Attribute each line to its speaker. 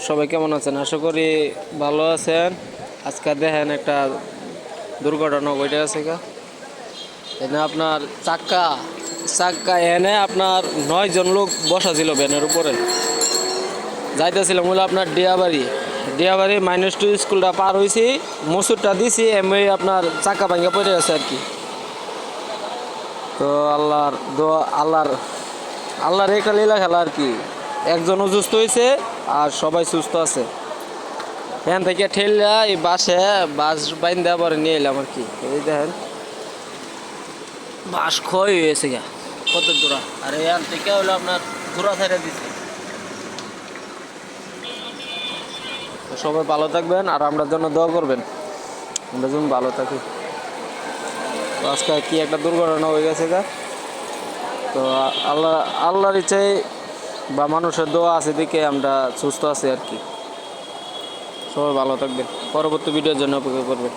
Speaker 1: সবাই কেমন আছেন? আশা করি ভালো আছেন। আজকে দেখেন একটা দুর্ঘটনা ঘটে আছে। এখানে আপনার চাক্কা চাক্কা এনে আপনার 9 জন লোক বসা ছিল ভ্যানের উপরে। যাইতেছিলাম বলে আপনার ডিয়াবাড়ি -2 স্কুলটা পার হয়েছি, মসুরটা দিছি, এমনি আপনার চাক্কা ভাঙ্গা পড়ে আছে আর কি। তো আল্লাহর দোয়া, আল্লাহর একটা লীলা খেলা আর কি। একজন অসুস্থ হয়েছে আর সবাই সুস্থ আছে। এখান থেকে ঠেললা এই বাস বাইন দেওয়া পরে নিয়ে এলাম আর কি। এই দেখেন বাস ক্ষয় হয়েছে গা কত দূরা, আর এখান থেকে হলো আপনার দূরা ছেড়ে দিচ্ছে। সবাই ভালো থাকবেন আর আমরা জন্য দোয়া করবেন, আমরা যেন ভালো থাকি। তো আজকে কি একটা দুর্ঘটনা হয়ে গেছে গা। তো আল্লাহর ইচ্ছায় বা মানুষের দোয়া আছে দিকে আমরা সুস্থ আছি আর কি। সবাই ভালো থাকবেন, পরবর্তী ভিডিওর জন্য অপেক্ষা করবেন।